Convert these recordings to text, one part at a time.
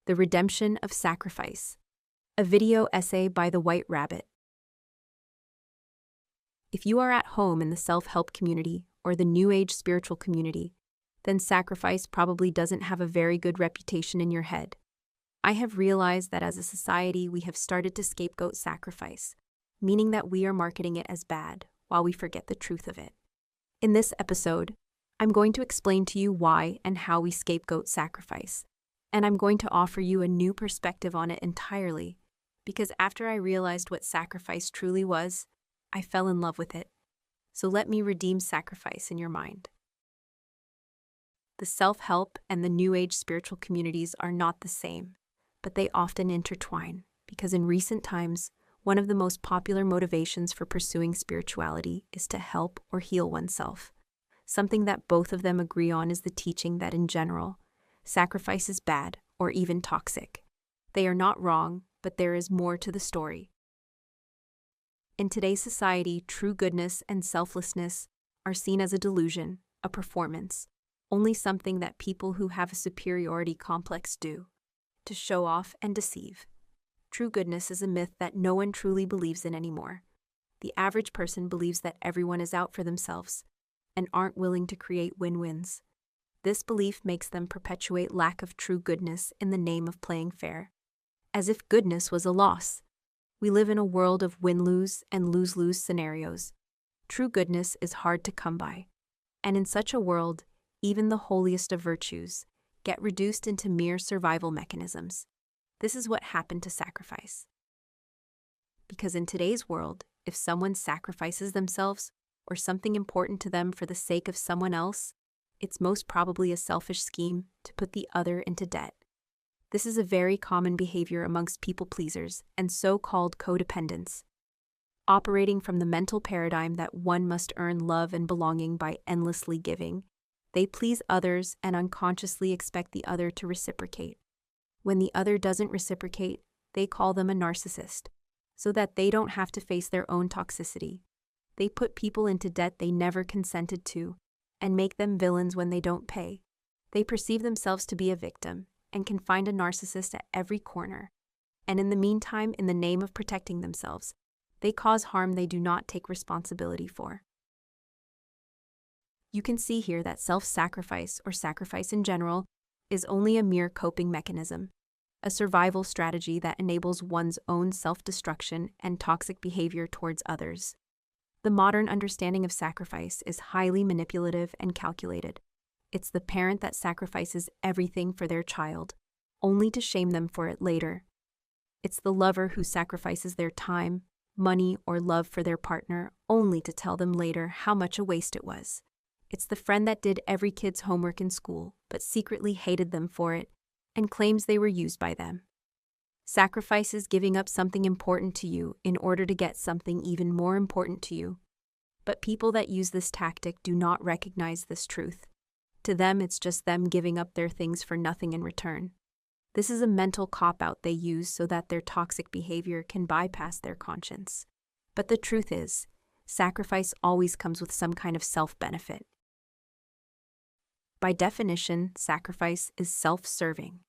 The Redemption of Sacrifice, a video essay by The White Rabbit. If you are at home in the self-help community or the New Age spiritual community, then sacrifice probably doesn't have a very good reputation in your head. I have realized that as a society we have started to scapegoat sacrifice, meaning that we are marketing it as bad while we forget the truth of it. In this episode, I'm going to explain to you why and how we scapegoat sacrifice, and I'm going to offer you a new perspective on it entirely, because after I realized what sacrifice truly was, I fell in love with it. So let me redeem sacrifice in your mind. The self-help and the New Age spiritual communities are not the same, but they often intertwine, because in recent times, one of the most popular motivations for pursuing spirituality is to help or heal oneself. Something that both of them agree on is the teaching that in general, sacrifice is bad or even toxic. They are not wrong, but there is more to the story. In today's society, true goodness and selflessness are seen as a delusion, a performance, only something that people who have a superiority complex do, to show off and deceive. True goodness is a myth that no one truly believes in anymore. The average person believes that everyone is out for themselves and aren't willing to create win-wins. This belief makes them perpetuate lack of true goodness in the name of playing fair, as if goodness was a loss. We live in a world of win-lose and lose-lose scenarios. True goodness is hard to come by, and in such a world, even the holiest of virtues get reduced into mere survival mechanisms. This is what happened to sacrifice. Because in today's world, if someone sacrifices themselves or something important to them for the sake of someone else, it's most probably a selfish scheme to put the other into debt. This is a very common behavior amongst people-pleasers and so-called codependents, operating from the mental paradigm that one must earn love and belonging by endlessly giving. They please others and unconsciously expect the other to reciprocate. When the other doesn't reciprocate, they call them a narcissist, so that they don't have to face their own toxicity. They put people into debt they never consented to, and make them villains when they don't pay. They perceive themselves to be a victim, and can find a narcissist at every corner. And in the meantime, in the name of protecting themselves, they cause harm they do not take responsibility for. You can see here that self-sacrifice, or sacrifice in general, is only a mere coping mechanism, a survival strategy that enables one's own self-destruction and toxic behavior towards others. The modern understanding of sacrifice is highly manipulative and calculated. It's the parent that sacrifices everything for their child, only to shame them for it later. It's the lover who sacrifices their time, money, or love for their partner, only to tell them later how much a waste it was. It's the friend that did every kid's homework in school, but secretly hated them for it, and claims they were used by them. Sacrifice is giving up something important to you in order to get something even more important to you. But people that use this tactic do not recognize this truth. To them, it's just them giving up their things for nothing in return. This is a mental cop-out they use so that their toxic behavior can bypass their conscience. But the truth is, sacrifice always comes with some kind of self-benefit. By definition, sacrifice is self-serving.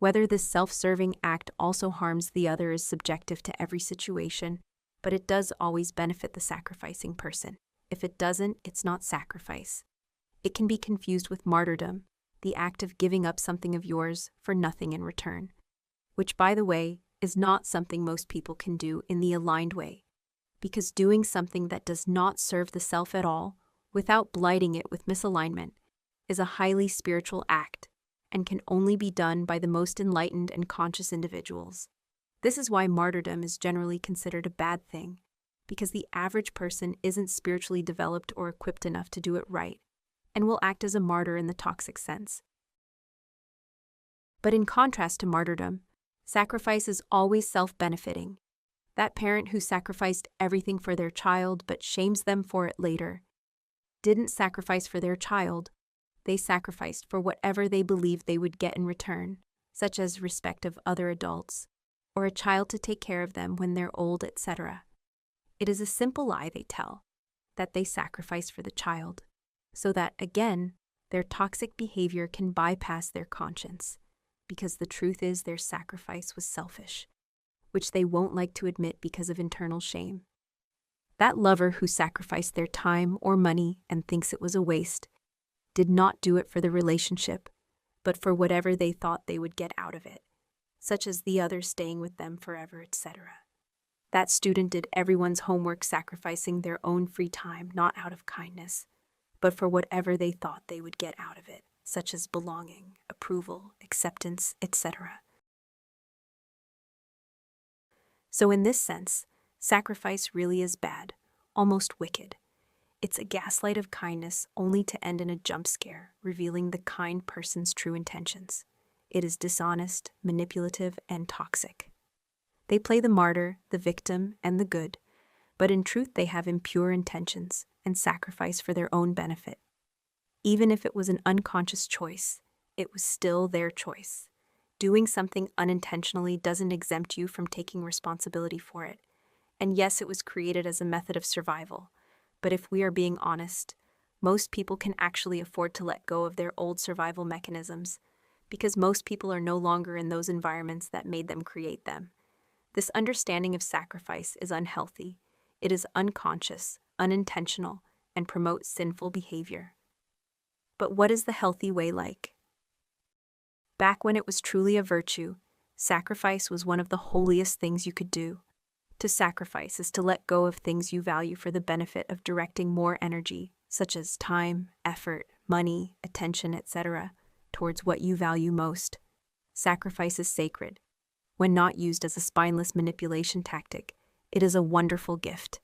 Whether this self-serving act also harms the other is subjective to every situation, but it does always benefit the sacrificing person. If it doesn't, it's not sacrifice. It can be confused with martyrdom, the act of giving up something of yours for nothing in return, which, by the way, is not something most people can do in the aligned way, because doing something that does not serve the self at all, without blighting it with misalignment, is a highly spiritual act and can only be done by the most enlightened and conscious individuals. This is why martyrdom is generally considered a bad thing, because the average person isn't spiritually developed or equipped enough to do it right, and will act as a martyr in the toxic sense. But in contrast to martyrdom, sacrifice is always self-benefiting. That parent who sacrificed everything for their child but shames them for it later didn't sacrifice for their child. They sacrificed for whatever they believed they would get in return, such as respect of other adults, or a child to take care of them when they're old, etc. It is a simple lie they tell, that they sacrifice for the child, so that, again, their toxic behavior can bypass their conscience, because the truth is their sacrifice was selfish, which they won't like to admit because of internal shame. That lover who sacrificed their time or money and thinks it was a waste did not do it for the relationship, but for whatever they thought they would get out of it, such as the other staying with them forever, etc. That student did everyone's homework, sacrificing their own free time, not out of kindness, but for whatever they thought they would get out of it, such as belonging, approval, acceptance, etc. So in this sense, sacrifice really is bad, almost wicked. It's a gaslight of kindness only to end in a jump scare, revealing the kind person's true intentions. It is dishonest, manipulative, and toxic. They play the martyr, the victim, and the good, but in truth they have impure intentions and sacrifice for their own benefit. Even if it was an unconscious choice, it was still their choice. Doing something unintentionally doesn't exempt you from taking responsibility for it. And yes, it was created as a method of survival. But if we are being honest, most people can actually afford to let go of their old survival mechanisms because most people are no longer in those environments that made them create them. This understanding of sacrifice is unhealthy. It is unconscious, unintentional, and promotes sinful behavior. But what is the healthy way like? Back when it was truly a virtue, sacrifice was one of the holiest things you could do. To sacrifice is to let go of things you value for the benefit of directing more energy, such as time, effort, money, attention, etc., towards what you value most. Sacrifice is sacred. When not used as a spineless manipulation tactic, it is a wonderful gift.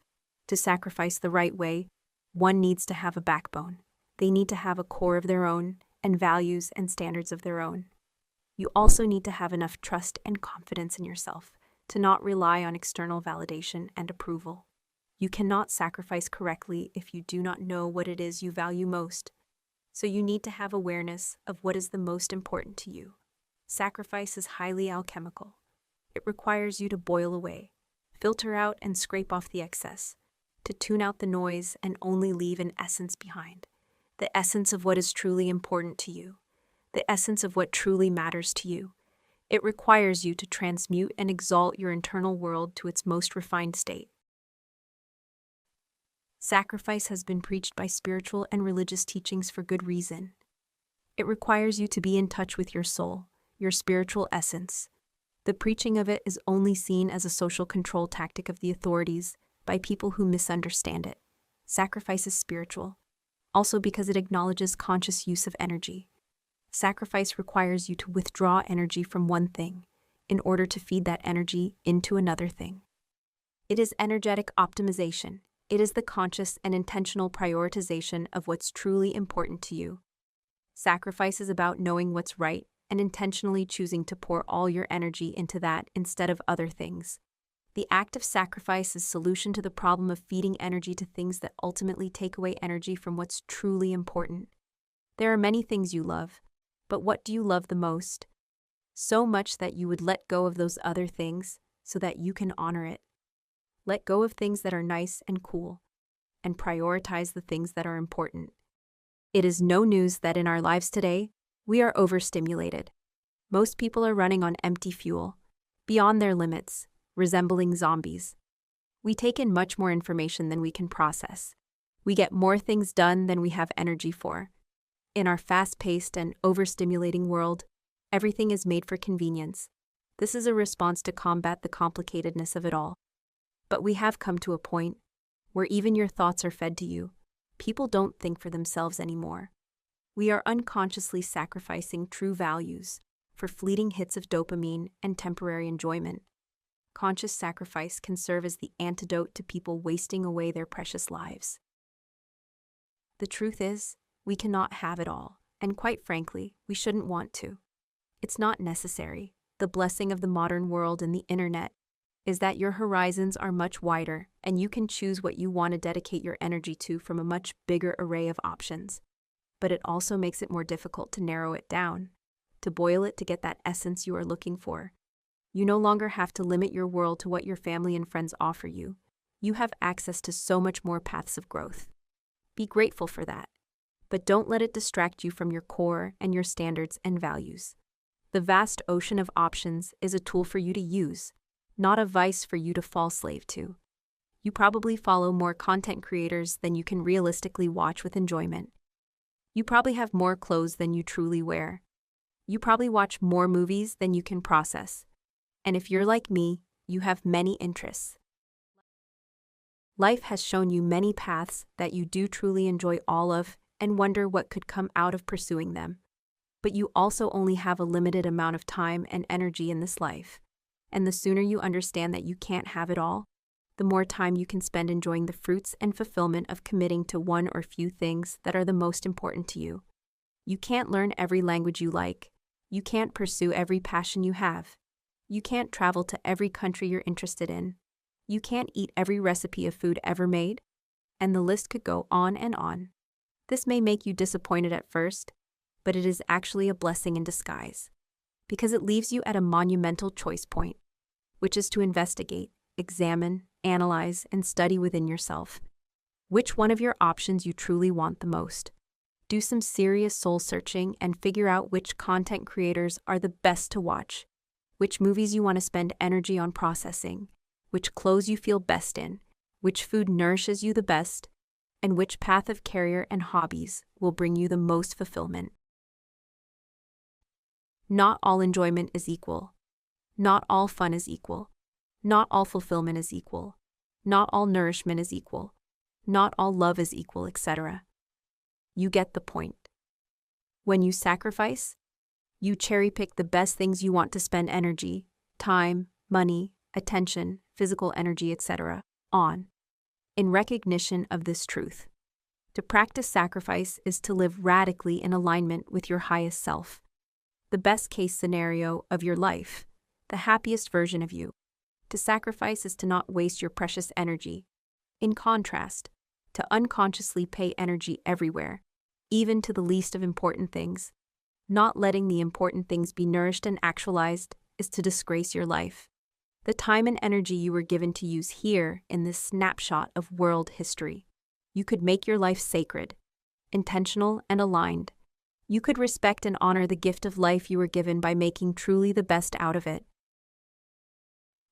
To sacrifice the right way, one needs to have a backbone. They need to have a core of their own and values and standards of their own. You also need to have enough trust and confidence in yourself to not rely on external validation and approval. You cannot sacrifice correctly if you do not know what it is you value most. So you need to have awareness of what is the most important to you. Sacrifice is highly alchemical. It requires you to boil away, filter out and scrape off the excess, to tune out the noise and only leave an essence behind. The essence of what is truly important to you. The essence of what truly matters to you. It requires you to transmute and exalt your internal world to its most refined state. Sacrifice has been preached by spiritual and religious teachings for good reason. It requires you to be in touch with your soul, your spiritual essence. The preaching of it is only seen as a social control tactic of the authorities by people who misunderstand it. Sacrifice is spiritual, also because it acknowledges conscious use of energy. Sacrifice requires you to withdraw energy from one thing in order to feed that energy into another thing. It is energetic optimization. It is the conscious and intentional prioritization of what's truly important to you. Sacrifice is about knowing what's right and intentionally choosing to pour all your energy into that instead of other things. The act of sacrifice is a solution to the problem of feeding energy to things that ultimately take away energy from what's truly important. There are many things you love, but what do you love the most? So much that you would let go of those other things so that you can honor it. Let go of things that are nice and cool, and prioritize the things that are important. It is no news that in our lives today, we are overstimulated. Most people are running on empty fuel, beyond their limits, resembling zombies. We take in much more information than we can process. We get more things done than we have energy for. In our fast-paced and overstimulating world, everything is made for convenience. This is a response to combat the complicatedness of it all. But we have come to a point where even your thoughts are fed to you. People don't think for themselves anymore. We are unconsciously sacrificing true values for fleeting hits of dopamine and temporary enjoyment. Conscious sacrifice can serve as the antidote to people wasting away their precious lives. The truth is, we cannot have it all, and quite frankly, we shouldn't want to. It's not necessary. The blessing of the modern world and the internet is that your horizons are much wider, and you can choose what you want to dedicate your energy to from a much bigger array of options. But it also makes it more difficult to narrow it down, to boil it to get that essence you are looking for. You no longer have to limit your world to what your family and friends offer you. You have access to so much more paths of growth. Be grateful for that, but don't let it distract you from your core and your standards and values. The vast ocean of options is a tool for you to use, not a vice for you to fall slave to. You probably follow more content creators than you can realistically watch with enjoyment. You probably have more clothes than you truly wear. You probably watch more movies than you can process. And if you're like me, you have many interests. Life has shown you many paths that you do truly enjoy all of and wonder what could come out of pursuing them. But you also only have a limited amount of time and energy in this life. And the sooner you understand that you can't have it all, the more time you can spend enjoying the fruits and fulfillment of committing to one or few things that are the most important to you. You can't learn every language you like. You can't pursue every passion you have. You can't travel to every country you're interested in. You can't eat every recipe of food ever made. And the list could go on and on. This may make you disappointed at first, but it is actually a blessing in disguise, because it leaves you at a monumental choice point, which is to investigate, examine, analyze, and study within yourself which one of your options you truly want the most. Do some serious soul searching and figure out which content creators are the best to watch, which movies you want to spend energy on processing, which clothes you feel best in, which food nourishes you the best, and which path of career and hobbies will bring you the most fulfillment. Not all enjoyment is equal. Not all fun is equal. Not all fulfillment is equal. Not all nourishment is equal. Not all love is equal, etc. You get the point. When you sacrifice, you cherry-pick the best things you want to spend energy, time, money, attention, physical energy, etc. on. In recognition of this truth, to practice sacrifice is to live radically in alignment with your highest self, the best-case scenario of your life, the happiest version of you. To sacrifice is to not waste your precious energy. In contrast, to unconsciously pay energy everywhere, even to the least of important things. Not letting the important things be nourished and actualized is to disgrace your life. The time and energy you were given to use here in this snapshot of world history. You could make your life sacred, intentional, and aligned. You could respect and honor the gift of life you were given by making truly the best out of it.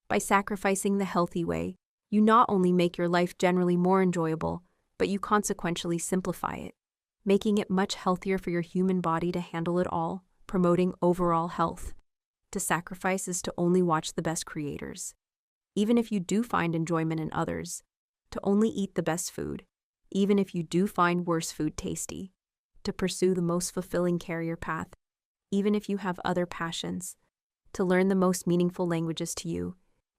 By sacrificing the healthy way, you not only make your life generally more enjoyable, but you consequentially simplify it, making it much healthier for your human body to handle it all, promoting overall health. To sacrifice is to only watch the best creators. Even if you do find enjoyment in others, to only eat the best food, even if you do find worse food tasty. To pursue the most fulfilling career path, even if you have other passions. To learn the most meaningful languages to you,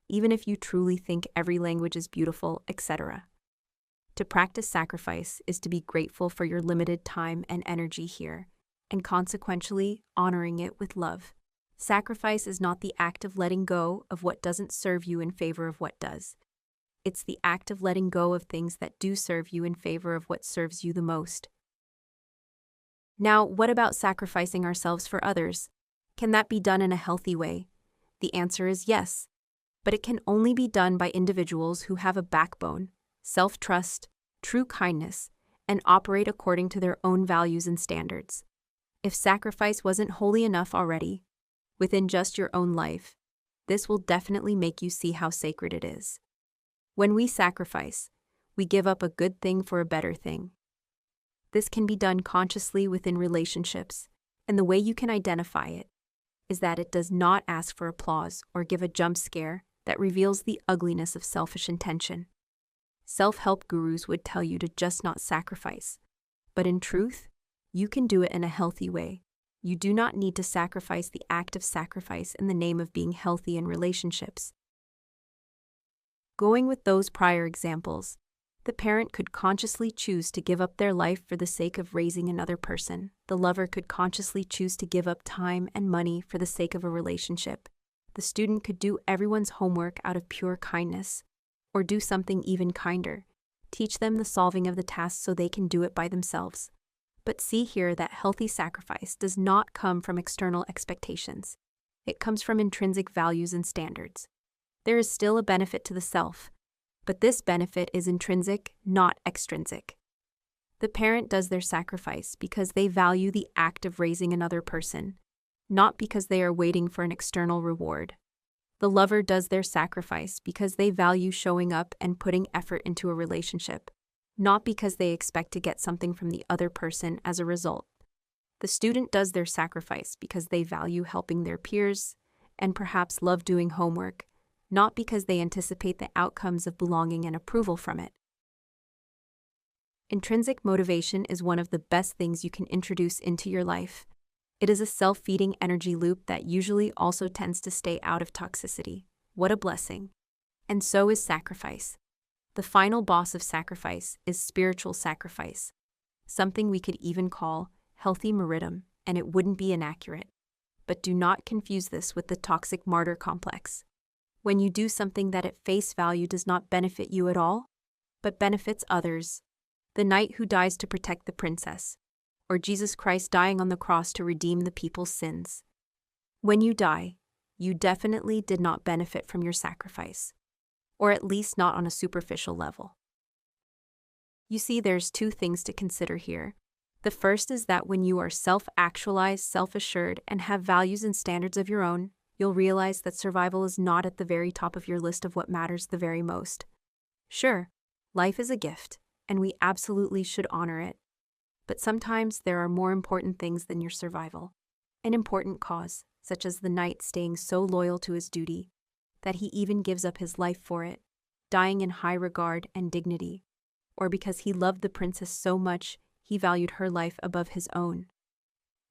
even if you truly think every language is beautiful, etc. To practice sacrifice is to be grateful for your limited time and energy here, and consequentially honoring it with love. Sacrifice is not the act of letting go of what doesn't serve you in favor of what does. It's the act of letting go of things that do serve you in favor of what serves you the most. Now, what about sacrificing ourselves for others? Can that be done in a healthy way? The answer is yes, but it can only be done by individuals who have a backbone, self-trust, true kindness, and operate according to their own values and standards. If sacrifice wasn't holy enough already, within just your own life, this will definitely make you see how sacred it is. When we sacrifice, we give up a good thing for a better thing. This can be done consciously within relationships, and the way you can identify it is that it does not ask for applause or give a jump scare that reveals the ugliness of selfish intention. Self-help gurus would tell you to just not sacrifice, but in truth, you can do it in a healthy way. You do not need to sacrifice the act of sacrifice in the name of being healthy in relationships. Going with those prior examples, the parent could consciously choose to give up their life for the sake of raising another person. The lover could consciously choose to give up time and money for the sake of a relationship. The student could do everyone's homework out of pure kindness, or do something even kinder, teach them the solving of the task so they can do it by themselves. But see here that healthy sacrifice does not come from external expectations. It comes from intrinsic values and standards. There is still a benefit to the self, but this benefit is intrinsic, not extrinsic. The parent does their sacrifice because they value the act of raising another person. not because they are waiting for an external reward. The lover does their sacrifice because they value showing up and putting effort into a relationship, not because they expect to get something from the other person as a result. The student does their sacrifice because they value helping their peers and perhaps love doing homework, not because they anticipate the outcomes of belonging and approval from it. Intrinsic motivation is one of the best things you can introduce into your life. It is a self-feeding energy loop that usually also tends to stay out of toxicity. What a blessing. And so is sacrifice. The final boss of sacrifice is spiritual sacrifice, something we could even call healthy martyrdom, and it wouldn't be inaccurate. But do not confuse this with the toxic martyr complex. When you do something that at face value does not benefit you at all, but benefits others, the knight who dies to protect the princess, or Jesus Christ dying on the cross to redeem the people's sins. When you die, you definitely did not benefit from your sacrifice, or at least not on a superficial level. You see, there's two things to consider here. The first is that when you are self-actualized, self-assured, and have values and standards of your own, you'll realize that survival is not at the very top of your list of what matters the very most. Sure, life is a gift, and we absolutely should honor it. But sometimes there are more important things than your survival. An important cause, such as the knight staying so loyal to his duty that he even gives up his life for it, dying in high regard and dignity, or because he loved the princess so much he valued her life above his own.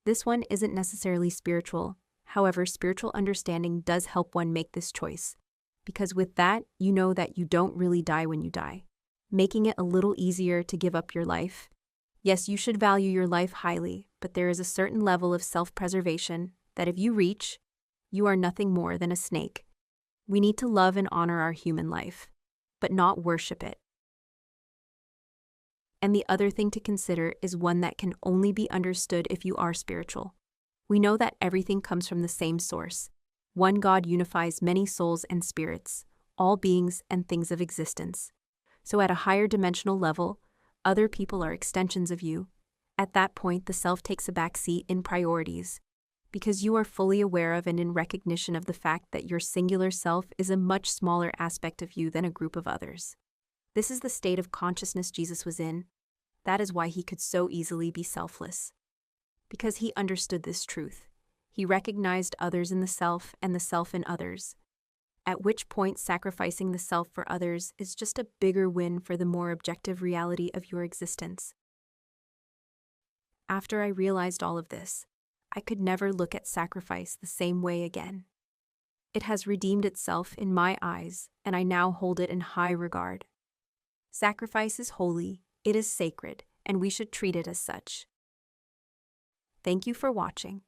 This one isn't necessarily spiritual. However, spiritual understanding does help one make this choice, because with that, you know that you don't really die when you die, making it a little easier to give up your life. Yes, you should value your life highly, but there is a certain level of self-preservation that if you reach, you are nothing more than a snake. We need to love and honor our human life, but not worship it. And the other thing to consider is one that can only be understood if you are spiritual. We know that everything comes from the same source. One God unifies many souls and spirits, all beings and things of existence. So at a higher dimensional level, other people are extensions of you. At that point, the self takes a back seat in priorities, because you are fully aware of and in recognition of the fact that your singular self is a much smaller aspect of you than a group of others. This is the state of consciousness Jesus was in. That is why he could so easily be selfless. Because he understood this truth. He recognized others in the self and the self in others. At which point sacrificing the self for others is just a bigger win for the more objective reality of your existence. After I realized all of this, I could never look at sacrifice the same way again. It has redeemed itself in my eyes, and I now hold it in high regard. Sacrifice is holy, it is sacred, and we should treat it as such. Thank you for watching.